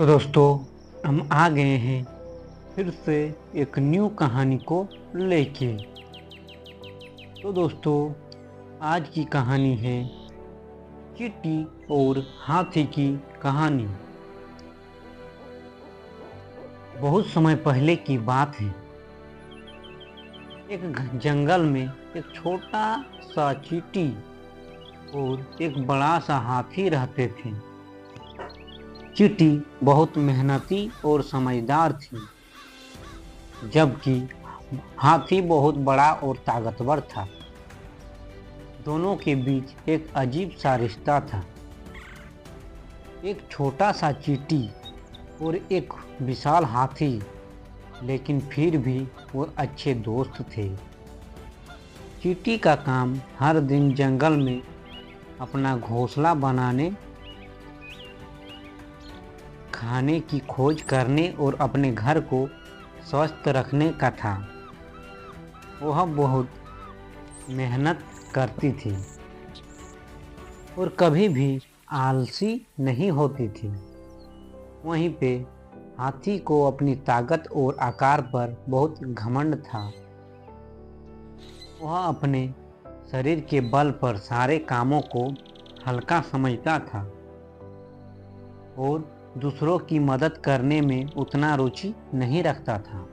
तो दोस्तों, हम आ गए हैं फिर से एक न्यू कहानी को लेके। तो दोस्तों, आज की कहानी है चींटी और हाथी की कहानी। बहुत समय पहले की बात है। एक जंगल में एक छोटा सा चींटी और एक बड़ा सा हाथी रहते थे। चींटी बहुत मेहनती और समझदार थी, जबकि हाथी बहुत बड़ा और ताकतवर था। दोनों के बीच एक अजीब सा रिश्ता था। एक छोटा सा चींटी और एक विशाल हाथी, लेकिन फिर भी वो अच्छे दोस्त थे। चींटी का काम हर दिन जंगल में अपना घोंसला बनाने, खाने की खोज करने और अपने घर को स्वस्थ रखने का था। वह बहुत मेहनत करती थी और कभी भी आलसी नहीं होती थी। वहीं पे हाथी को अपनी ताकत और आकार पर बहुत घमंड था। वह अपने शरीर के बल पर सारे कामों को हल्का समझता था और दूसरों की मदद करने में उतना रुचि नहीं रखता था।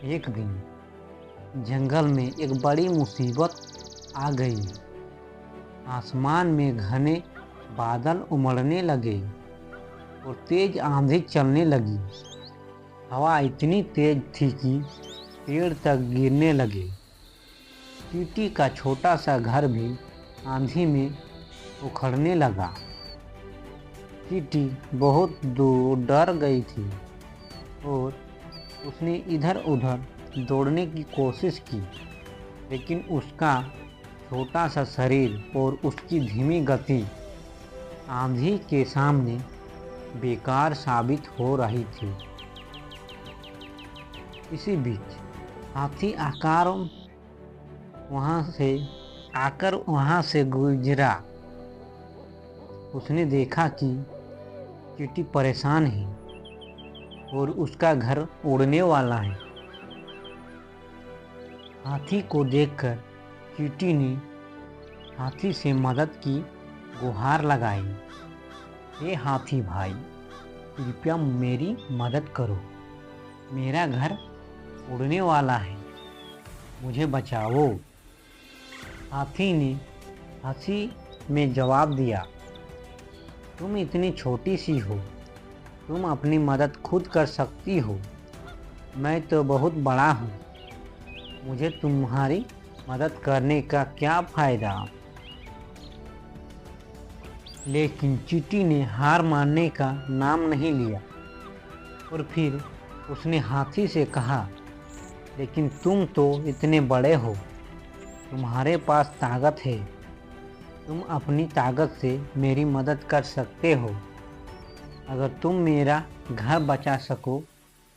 एक दिन जंगल में एक बड़ी मुसीबत आ गई। आसमान में घने बादल उमड़ने लगे और तेज आंधी चलने लगी। हवा इतनी तेज थी कि पेड़ तक गिरने लगे। चींटी का छोटा सा घर भी आंधी में उखड़ने लगा। चींटी बहुत दूर डर गई थी और उसने इधर उधर दौड़ने की कोशिश की, लेकिन उसका छोटा सा शरीर और उसकी धीमी गति आंधी के सामने बेकार साबित हो रही थी। इसी बीच हाथी वहां से गुजरा। उसने देखा कि चींटी परेशान है और उसका घर उड़ने वाला है। हाथी को देखकर चींटी ने हाथी से मदद की गुहार लगाई। हे हाथी भाई, कृपया मेरी मदद करो। मेरा घर उड़ने वाला है, मुझे बचाओ। हाथी ने हंसी में जवाब दिया, तुम इतनी छोटी सी हो, तुम अपनी मदद खुद कर सकती हो। मैं तो बहुत बड़ा हूँ, मुझे तुम्हारी मदद करने का क्या फायदा। लेकिन चींटी ने हार मानने का नाम नहीं लिया और फिर उसने हाथी से कहा, लेकिन तुम तो इतने बड़े हो, तुम्हारे पास ताकत है, तुम अपनी ताकत से मेरी मदद कर सकते हो। अगर तुम मेरा घर बचा सको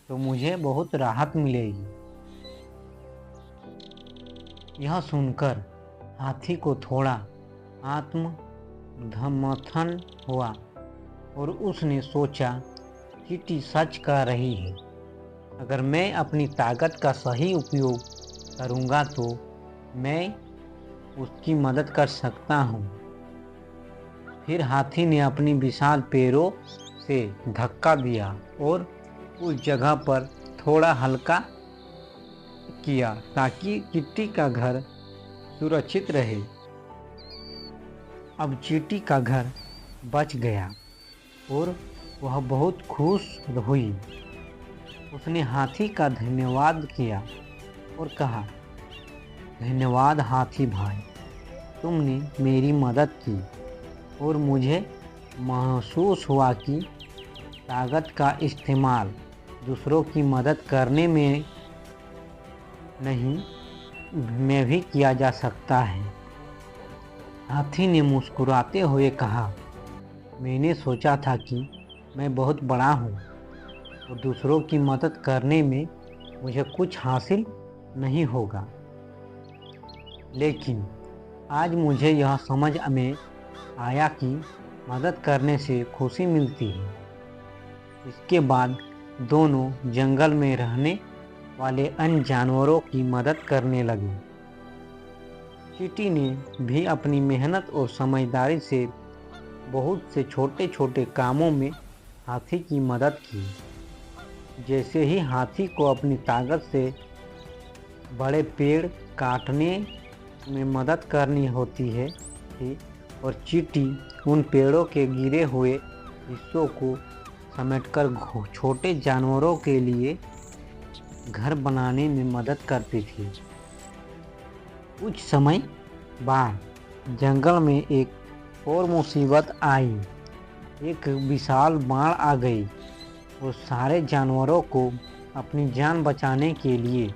तो मुझे बहुत राहत मिलेगी। यह सुनकर हाथी को थोड़ा आत्मधमथन हुआ और उसने सोचा, चींटी सच कह रही है। अगर मैं अपनी ताकत का सही उपयोग करूँगा तो मैं उसकी मदद कर सकता हूँ। फिर हाथी ने अपनी विशाल पैरों से धक्का दिया और उस जगह पर थोड़ा हल्का किया ताकि चींटी का घर सुरक्षित रहे। अब चींटी का घर बच गया और वह बहुत खुश हुई। उसने हाथी का धन्यवाद किया और कहा, धन्यवाद हाथी भाई, तुमने मेरी मदद की और मुझे महसूस हुआ कि ताकत का इस्तेमाल दूसरों की मदद करने में में भी किया जा सकता है। हाथी ने मुस्कुराते हुए कहा, मैंने सोचा था कि मैं बहुत बड़ा हूँ और दूसरों की मदद करने में मुझे कुछ हासिल नहीं होगा, लेकिन आज मुझे यह समझ में आया कि मदद करने से खुशी मिलती है। इसके बाद दोनों जंगल में रहने वाले अन्य जानवरों की मदद करने लगे। चींटी ने भी अपनी मेहनत और समझदारी से बहुत से छोटे छोटे कामों में हाथी की मदद की। जैसे ही हाथी को अपनी ताकत से बड़े पेड़ काटने में मदद करनी होती है थी और चींटी उन पेड़ों के गिरे हुए हिस्सों को समेटकर छोटे जानवरों के लिए घर बनाने में मदद करती थी। कुछ समय बाद जंगल में एक और मुसीबत आई। एक विशाल बाढ़ आ गई और सारे जानवरों को अपनी जान बचाने के लिए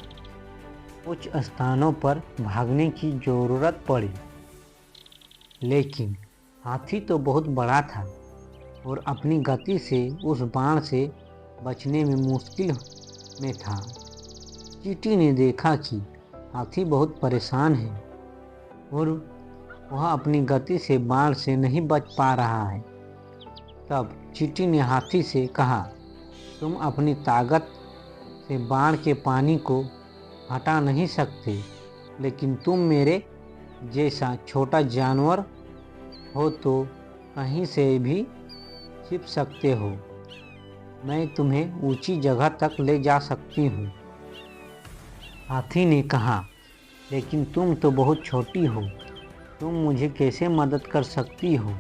कुछ स्थानों पर भागने की ज़रूरत पड़ी। लेकिन हाथी तो बहुत बड़ा था और अपनी गति से उस बाढ़ से बचने में मुश्किल में था। चींटी ने देखा कि हाथी बहुत परेशान है और वह अपनी गति से बाढ़ से नहीं बच पा रहा है। तब चींटी ने हाथी से कहा, तुम अपनी ताकत से बाढ़ के पानी को हटा नहीं सकते, लेकिन तुम मेरे जैसा छोटा जानवर हो तो कहीं से भी छिप सकते हो। मैं तुम्हें ऊंची जगह तक ले जा सकती हूँ। हाथी ने कहा, लेकिन तुम तो बहुत छोटी हो, तुम मुझे कैसे मदद कर सकती हो?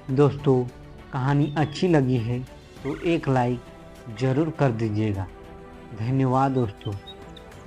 दोस्तों, कहानी अच्छी लगी है तो एक लाइक ज़रूर कर दीजिएगा। धन्यवाद दोस्तों।